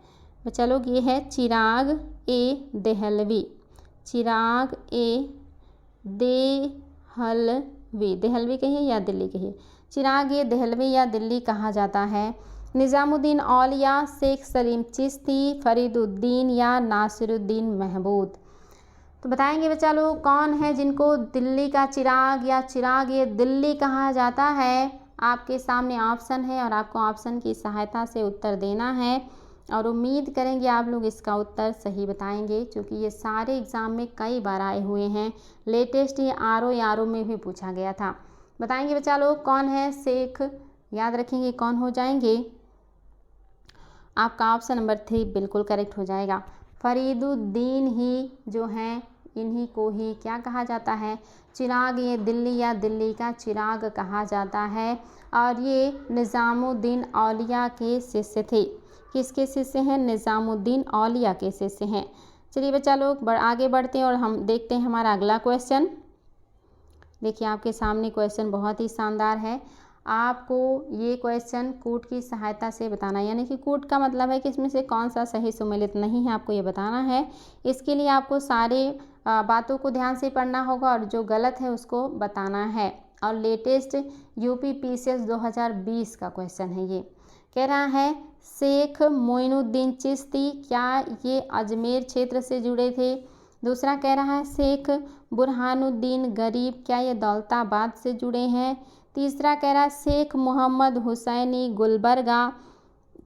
बच्चा लोग, ये है चिराग ए देहलवी, चिराग ए देहलवी, देहलवी कहिए या दिल्ली कहिए, चिराग ए देहलवी या दिल्ली कहा जाता है। निज़ामुद्दीन औलिया, शेख सलीम चिश्ती, फरीदुद्दीन या नासिरुद्दीन महमूद। तो बताएंगे बच्चा लोग, कौन है जिनको दिल्ली का चिराग या चिराग ये दिल्ली कहा जाता है? आपके सामने ऑप्शन है और आपको ऑप्शन की सहायता से उत्तर देना है और उम्मीद करेंगे आप लोग इसका उत्तर सही बताएंगे, क्योंकि ये सारे एग्ज़ाम में कई बार आए हुए हैं। लेटेस्ट ये आरओ में भी पूछा गया था। बताएंगे बच्चा लोग, कौन है शेख? याद रखेंगे कौन हो जाएंगे? आपका ऑप्शन नंबर 3 बिल्कुल करेक्ट हो जाएगा। फरीदुद्दीन ही जो हैं, इन्हीं को ही क्या कहा जाता है? चिराग। ये दिल्ली या दिल्ली का चिराग कहा जाता है। और ये निज़ामुद्दीन औलिया के शिष्य थे। किसके शिष्य हैं? निज़ामुद्दीन औलिया के शिष्य हैं। चलिए बच्चा लोग आगे बढ़ते हैं और हम देखते हैं हमारा अगला क्वेश्चन। देखिए आपके सामने क्वेश्चन बहुत ही शानदार है। आपको ये क्वेश्चन कूट की सहायता से बताना है, यानी कि कूट का मतलब है कि इसमें से कौन सा सही सुमेलित नहीं है, आपको ये बताना है। इसके लिए आपको सारे बातों को ध्यान से पढ़ना होगा और जो गलत है उसको बताना है। और लेटेस्ट यूपी पीसीएस 2020 का क्वेश्चन है ये। कह रहा है शेख मोइनुद्दीन चिश्ती, क्या ये अजमेर क्षेत्र से जुड़े थे? दूसरा कह रहा है शेख बुरहानुद्दीन गरीब, क्या ये दौलताबाद से जुड़े हैं? तीसरा कह रहा है शेख मोहम्मद हुसैनी गुलबर्गा,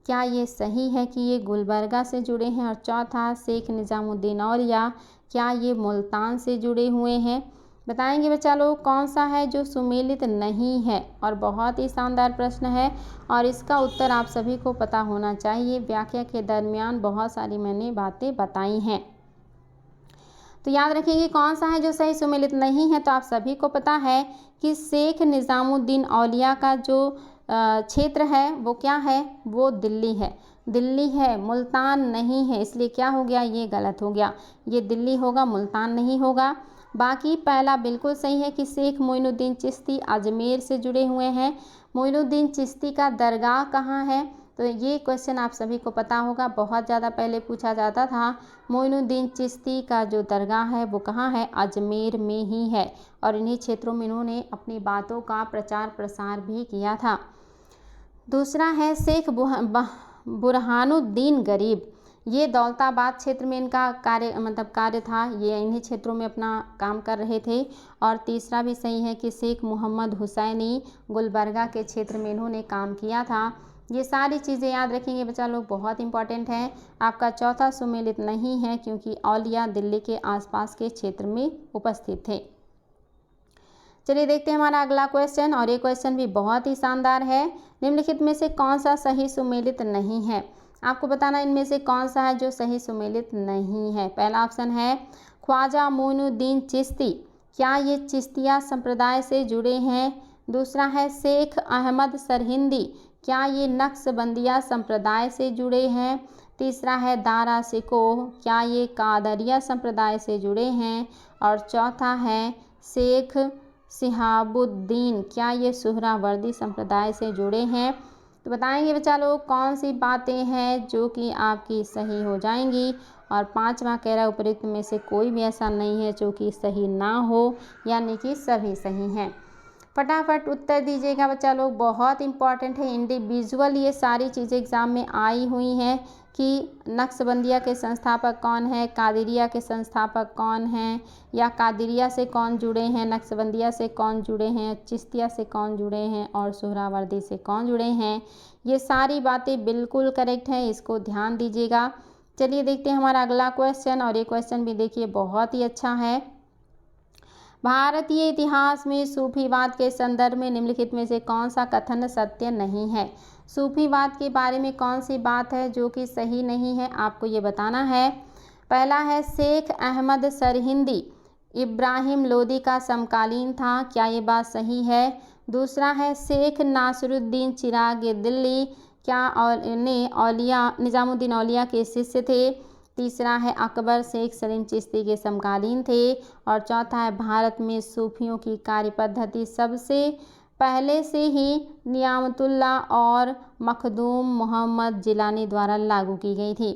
क्या ये सही है कि ये गुलबर्गा से जुड़े हैं? और चौथा शेख निज़ामुद्दीन औलिया, क्या ये मुल्तान से जुड़े हुए हैं? बताएंगे बच्चा लोग कौन सा है जो सुमेलित नहीं है। और बहुत ही शानदार प्रश्न है और इसका उत्तर आप सभी को पता होना चाहिए। व्याख्या के दरमियान बहुत सारी मैंने बातें बताई हैं, तो याद रखिए कौन सा है जो सही सुमेलित नहीं है। तो आप सभी को पता है कि शेख निज़ामुद्दीन औलिया का जो क्षेत्र है वो क्या है? वो दिल्ली है। दिल्ली है, मुल्तान नहीं है, इसलिए क्या हो गया? ये गलत हो गया। ये दिल्ली होगा, मुल्तान नहीं होगा। बाकी पहला बिल्कुल सही है कि शेख मोइनुद्दीन चिश्ती अजमेर से जुड़े हुए हैं। मोइनुद्दीन चिश्ती का दरगाह कहाँ है? तो ये क्वेश्चन आप सभी को पता होगा, बहुत ज़्यादा पहले पूछा जाता था। मोइनुद्दीन चिश्ती का जो दरगाह है वो कहाँ है? अजमेर में ही है। और इन्हीं क्षेत्रों में इन्होंने अपनी बातों का प्रचार प्रसार भी किया था। दूसरा है शेख बुरहानुद्दीन गरीब, ये दौलताबाद क्षेत्र में इनका कार्य था। ये इन्हीं क्षेत्रों में अपना काम कर रहे थे। और तीसरा भी सही है कि शेख मोहम्मद हुसैनी गुलबर्गा के क्षेत्र में इन्होंने काम किया था। ये सारी चीज़ें याद रखेंगे बच्चा लोग, बहुत इंपॉर्टेंट है। आपका चौथा सुमेलित नहीं है क्योंकि औलिया दिल्ली के आसपास के क्षेत्र में उपस्थित थे। चलिए देखते हैं हमारा अगला क्वेश्चन, और ये क्वेश्चन भी बहुत ही शानदार है। निम्नलिखित में से कौन सा सही सुमेलित नहीं है? आपको बताना इनमें से कौन सा है जो सही सुमेलित नहीं है। पहला ऑप्शन है ख्वाजा मोइनुद्दीन चिश्ती, क्या ये चिश्तिया संप्रदाय से जुड़े हैं? दूसरा है शेख अहमद सरहिंदी, क्या ये नक्शबंदिया संप्रदाय से जुड़े हैं? तीसरा है दारा शिकोह, क्या ये कादरिया संप्रदाय से जुड़े हैं? और चौथा है शेख शिहाबुद्दीन, क्या ये सुहरावर्दी संप्रदाय से जुड़े हैं? तो बताएंगे बच्चा लोग कौन सी बातें हैं जो कि आपकी सही हो जाएंगी। और पांचवा कह रहा है उपरोक्त में से कोई भी ऐसा नहीं है जो कि सही ना हो, यानी कि सभी सही हैं। फटाफट उत्तर दीजिएगा बच्चा लोग, बहुत इंपॉर्टेंट है। इंडिविजुअल ये सारी चीज़ें एग्ज़ाम में आई हुई हैं कि नक्शबंदिया के संस्थापक कौन है, कादिरिया के संस्थापक कौन हैं, या कादिरिया से कौन जुड़े हैं, नक्शबंदिया से कौन जुड़े हैं, चिश्तिया से कौन जुड़े हैं और सुहरावर्दी से कौन जुड़े हैं। ये सारी बातें बिल्कुल करेक्ट हैं, इसको ध्यान दीजिएगा। चलिए देखते हैं हमारा अगला क्वेश्चन, और ये क्वेश्चन भी देखिए बहुत ही अच्छा है। भारतीय इतिहास में सूफीवाद के संदर्भ में निम्नलिखित में से कौन सा कथन सत्य नहीं है? सूफीवाद के बारे में कौन सी बात है जो कि सही नहीं है, आपको ये बताना है। पहला है शेख अहमद सरहिंदी इब्राहिम लोदी का समकालीन था, क्या ये बात सही है? दूसरा है शेख नासिरुद्दीन चिराग दिल्ली, क्या और निज़ामुद्दीन औलिया के शिष्य थे? तीसरा है अकबर शेख सलीम चिश्ती के समकालीन थे। और चौथा है भारत में सूफियों की कार्य पद्धति सबसे पहले से ही नियामतुल्लाह और मखदूम मोहम्मद जिलानी द्वारा लागू की गई थी।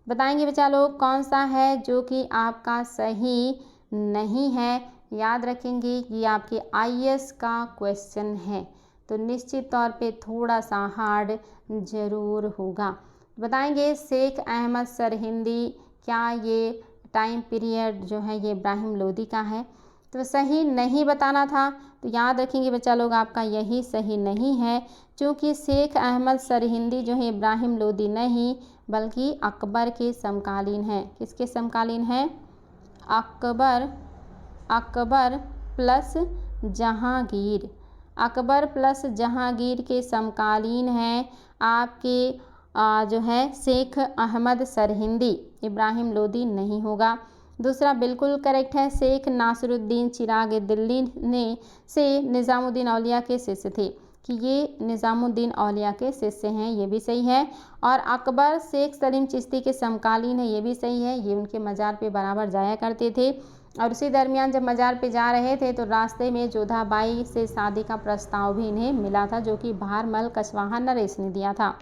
बताएंगे बच्चा लोग कौन सा है जो कि आपका सही नहीं है। याद रखेंगे ये आपके आईएएस का क्वेश्चन है, तो निश्चित तौर पे थोड़ा सा हार्ड ज़रूर होगा। बताएंगे शेख अहमद सरहिंदी, क्या ये टाइम पीरियड जो है ये इब्राहिम लोदी का है? तो सही नहीं बताना था। तो याद रखेंगे बच्चा लोग आपका यही सही नहीं है, क्योंकि शेख अहमद सरहिंदी जो है इब्राहिम लोदी नहीं बल्कि अकबर के समकालीन है। किसके समकालीन है? अकबर प्लस जहांगीर। अकबर प्लस जहांगीर के समकालीन हैं आपके जो है शेख अहमद सरहिंदी, इब्राहिम लोदी नहीं होगा। दूसरा बिल्कुल करेक्ट है, शेख नासिरुद्दीन चिराग दिल्ली ने से निज़ामुद्दीन औलिया के शिष्य थे, कि ये निज़ामुद्दीन औलिया के शिष्य हैं, ये भी सही है। और अकबर शेख सलीम चिश्ती के समकालीन है, ये भी सही है, ये उनके मज़ार पे बराबर जाया करते थे। और उसी दरमियान जब मज़ार पे जा रहे थे तो रास्ते में जोधाबाई से शादी का प्रस्ताव भी इन्हें मिला था, जो कि भारमल कछवाहा नरेश ने दिया था।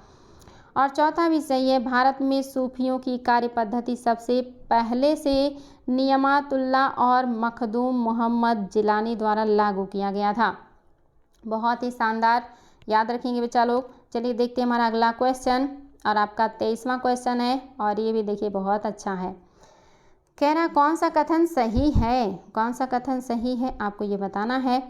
और चौथा भी सही है, भारत में सूफियों की कार्य पद्धति सबसे पहले से नियमातुल्लाह और मखदूम मोहम्मद जिलानी द्वारा लागू किया गया था। बहुत ही शानदार, याद रखेंगे बच्चा लोग। चलिए देखते हैं हमारा अगला क्वेश्चन, और आपका 23वां क्वेश्चन है, और ये भी देखिए बहुत अच्छा है। कह रहा कौन सा कथन सही है, कौन सा कथन सही है आपको ये बताना है,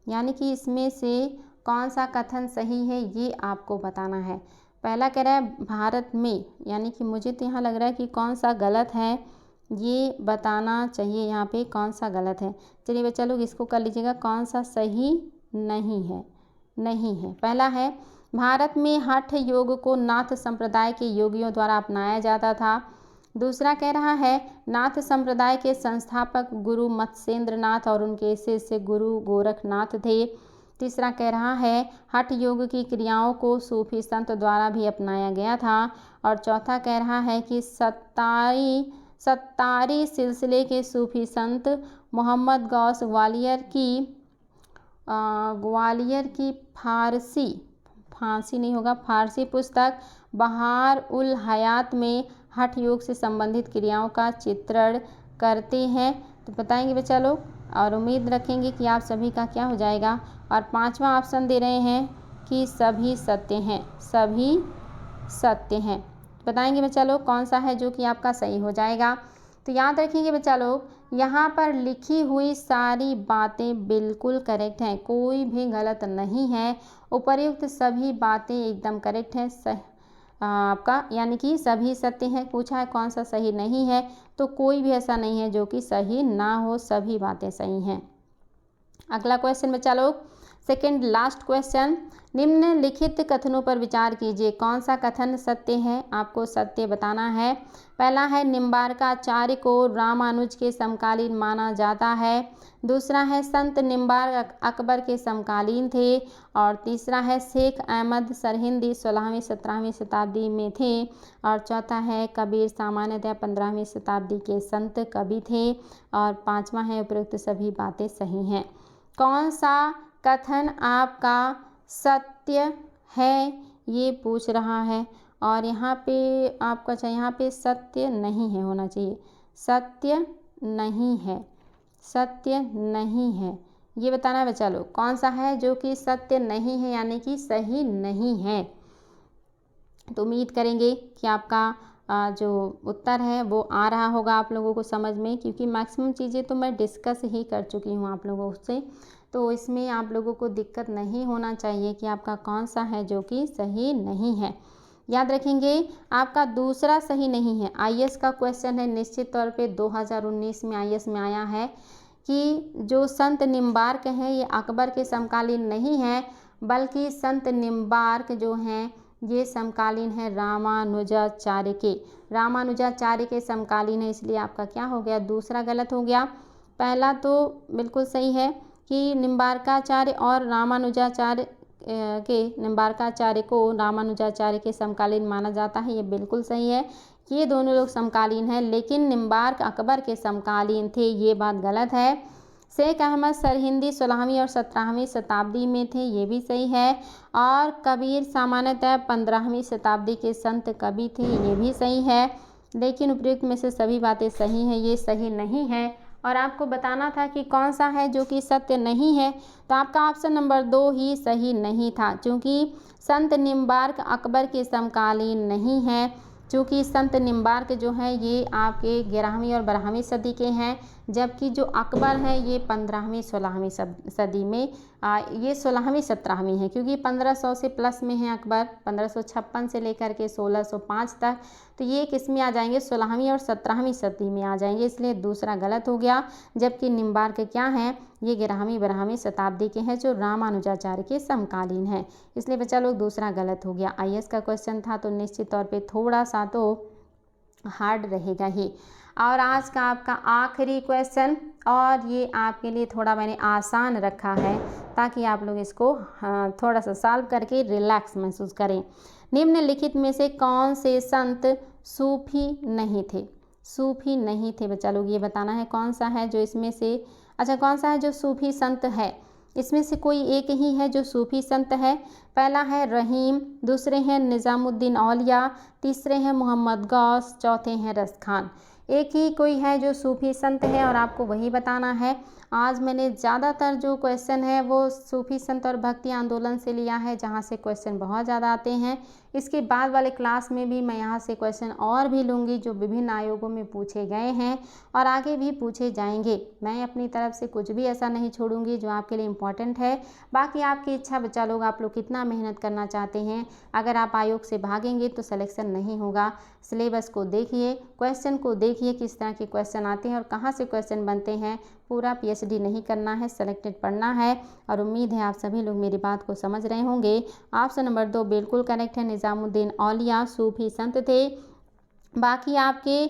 यानी कि इसमें से कौन सा कथन सही है ये आपको बताना है। पहला कह रहा है भारत में, यानी कि मुझे तो यहाँ लग रहा है कि कौन सा गलत है ये बताना चाहिए, यहाँ पे कौन सा गलत है। चलिए बच्चा लोग इसको कर लीजिएगा, कौन सा सही नहीं है। नहीं है, पहला है भारत में हठ योग को नाथ संप्रदाय के योगियों द्वारा अपनाया जाता था। दूसरा कह रहा है नाथ संप्रदाय के संस्थापक गुरु मत्स्येंद्र नाथ और उनके शिष्य गुरु गोरखनाथ थे। तीसरा कह रहा है हठ योग की क्रियाओं को सूफी संत द्वारा भी अपनाया गया था। और चौथा कह रहा है कि सत्तारी सिलसिले के सूफी संत मोहम्मद गौस ग्वालियर की फारसी नहीं होगा, फारसी पुस्तक बहार उल हयात में हठ योग से संबंधित क्रियाओं का चित्रण करते हैं। तो बताएंगे बच्चा लोग, और उम्मीद रखेंगे कि आप सभी का क्या हो जाएगा। और 5वां ऑप्शन दे रहे हैं कि सभी सत्य हैं, सभी सत्य हैं। बताएंगे बच्चा लोग कौन सा है जो कि आपका सही हो जाएगा। तो याद रखेंगे बच्चा लोग, यहाँ पर लिखी हुई सारी बातें बिल्कुल करेक्ट हैं, कोई भी गलत नहीं है। उपर्युक्त सभी बातें एकदम करेक्ट हैं आपका, यानी कि सभी सत्य हैं। पूछा है कौन सा सही नहीं है, तो कोई भी ऐसा नहीं है जो कि सही ना हो, सभी बातें सही हैं। अगला क्वेश्चन बच्चा लोग, सेकंड लास्ट क्वेश्चन, निम्नलिखित कथनों पर विचार कीजिए, कौन सा कथन सत्य है, आपको सत्य बताना है। पहला है निम्बार्काचार्य को रामानुज के समकालीन माना जाता है। दूसरा है संत निम्बार्क अकबर के समकालीन थे। और तीसरा है शेख अहमद सरहिंदी 16वीं 17वीं शताब्दी में थे। और चौथा है कबीर सामान्यतः 15वीं शताब्दी के संत कवि थे। और 5वां है उपरोक्त सभी बातें सही हैं। कौन सा कथन आपका सत्य है ये पूछ रहा है, और यहाँ पे आपका चाहिए, यहाँ पे सत्य नहीं है होना चाहिए, सत्य नहीं है, सत्य नहीं है, ये बताना है बच्चा लोग कौन सा है जो कि सत्य नहीं है, यानी कि सही नहीं है। तो उम्मीद करेंगे कि आपका जो उत्तर है वो आ रहा होगा आप लोगों को समझ में, क्योंकि मैक्सिमम चीज़ें तो मैं डिस्कस ही कर चुकी हूँ आप लोगों से, तो इसमें आप लोगों को दिक्कत नहीं होना चाहिए कि आपका कौन सा है जो कि सही नहीं है। याद रखेंगे आपका दूसरा सही नहीं है। आईएएस का क्वेश्चन है, निश्चित तौर पे 2019 में आईएएस में आया है कि जो संत निम्बार्क हैं ये अकबर के समकालीन नहीं है, बल्कि संत निम्बार्क जो हैं ये समकालीन है रामानुजाचार्य के, रामानुजाचार्य के समकालीन है, इसलिए आपका क्या हो गया, दूसरा गलत हो गया। पहला तो बिल्कुल सही है कि निम्बार्काचार्य और रामानुजाचार्य निम्बार्काचार्य को रामानुजाचार्य के समकालीन माना जाता है, ये बिल्कुल सही है, ये दोनों लोग समकालीन हैं, लेकिन निम्बार्क अकबर के समकालीन थे, ये बात गलत है। शेख अहमद सरहिंदी 16वीं और 17वीं शताब्दी में थे, ये भी सही है। और कबीर सामान्यतः 15वीं शताब्दी के संत कवि थे, ये भी सही है। लेकिन उपयुक्त में से सभी बातें सही हैं, ये सही नहीं है। और आपको बताना था कि कौन सा है जो कि सत्य नहीं है, तो आपका ऑप्शन नंबर 2 ही सही नहीं था, क्योंकि संत निम्बार्क अकबर के समकालीन नहीं है। क्योंकि संत निम्बार्क जो है ये आपके 11वीं और 12वीं सदी के हैं, जबकि जो अकबर है ये 15वीं 16वीं सदी में ये 16वीं 17वीं है, क्योंकि 1500 से प्लस में है अकबर, 1556 से लेकर के 1605 तक, तो ये किस में आ जाएंगे, 16वीं और 17वीं सदी में आ जाएंगे, इसलिए दूसरा गलत हो गया। जबकि निम्बार्क क्या हैं, ये 11वीं 12वीं शताब्दी के हैं, जो रामानुजाचार्य के समकालीन हैं, इसलिए बच्चा लोग दूसरा गलत हो गया। आईएएस का क्वेश्चन था तो निश्चित तौर पे थोड़ा सा तो हार्ड रहेगा ही। और आज का आपका आखिरी क्वेश्चन, और ये आपके लिए थोड़ा मैंने आसान रखा है ताकि आप लोग इसको थोड़ा सा सॉल्व करके रिलैक्स महसूस करें। निम्नलिखित में से कौन से संत सूफी नहीं थे, सूफी नहीं थे बच्चा लोग, ये बताना है कौन सा है जो इसमें से, अच्छा कौन सा है जो सूफी संत है, इसमें से कोई एक ही है जो सूफी संत है। पहला है रहीम, दूसरे हैं निज़ामुद्दीन औलिया, तीसरे हैं मोहम्मद गौस, चौथे हैं रस खान। एक ही कोई है जो सूफी संत है और आपको वही बताना है। आज मैंने ज़्यादातर जो क्वेश्चन है वो सूफी संत और भक्ति आंदोलन से लिया है, जहाँ से क्वेश्चन बहुत ज़्यादा आते हैं। इसके बाद वाले क्लास में भी मैं यहाँ से क्वेश्चन और भी लूँगी जो विभिन्न आयोगों में पूछे गए हैं और आगे भी पूछे जाएंगे। मैं अपनी तरफ से कुछ भी ऐसा नहीं छोड़ूंगी जो आपके लिए इम्पॉर्टेंट है। बाकी आपकी इच्छा बच्चा लोग, आप लोग कितना मेहनत करना चाहते हैं। अगर आप आयोग से भागेंगे तो सिलेक्शन नहीं होगा। सिलेबस को देखिए, क्वेश्चन को देखिए, किस तरह के क्वेश्चन आते हैं और कहाँ से क्वेश्चन बनते हैं। पूरा पीएचडी नहीं करना है, सेलेक्टेड पढ़ना है। और उम्मीद है आप सभी लोग मेरी बात को समझ रहे होंगे। ऑप्शन नंबर 2 बिल्कुल करेक्ट है, निज़ामुद्दीन औलिया सूफी संत थे। बाकी आपके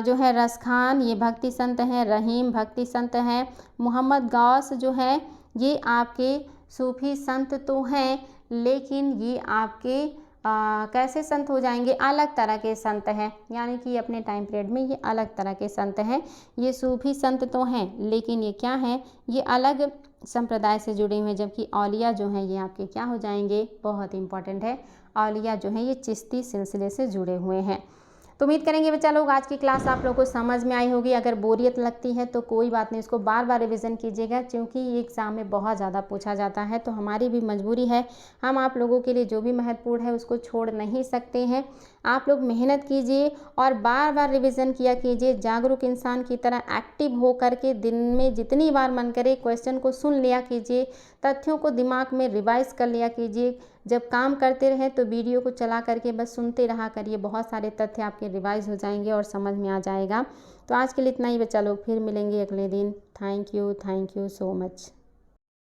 जो है रस खान ये भक्ति संत हैं, रहीम भक्ति संत हैं, मोहम्मद गौस जो है ये आपके सूफी संत तो हैं, लेकिन ये आपके कैसे संत हो जाएंगे, अलग तरह के संत हैं, यानी कि अपने टाइम पीरियड में ये अलग तरह के संत हैं। ये सूफी संत तो हैं लेकिन ये क्या हैं, ये अलग संप्रदाय से जुड़े हुए हैं। जबकि औलिया जो हैं ये आपके क्या हो जाएंगे, बहुत इंपॉर्टेंट है, औलिया जो है ये चिश्ती सिलसिले से जुड़े हुए हैं। तो उम्मीद करेंगे बच्चा लोग आज की क्लास आप लोगों को समझ में आई होगी। अगर बोरियत लगती है तो कोई बात नहीं, इसको बार बार रिवीजन कीजिएगा, क्योंकि ये एग्ज़ाम में बहुत ज़्यादा पूछा जाता है। तो हमारी भी मजबूरी है, हम आप लोगों के लिए जो भी महत्वपूर्ण है उसको छोड़ नहीं सकते हैं। आप लोग मेहनत कीजिए और बार बार रिवीजन किया कीजिए। जागरूक इंसान की तरह एक्टिव हो करके दिन में जितनी बार मन करे क्वेश्चन को सुन लिया कीजिए, तथ्यों को दिमाग में रिवाइज कर लिया कीजिए। जब काम करते रहें तो वीडियो को चला करके बस सुनते रहा करिए, बहुत सारे तथ्य आपके रिवाइज हो जाएंगे और समझ में आ जाएगा। तो आज के लिए इतना ही बच्चा लोग, फिर मिलेंगे अगले दिन। Thank you so much.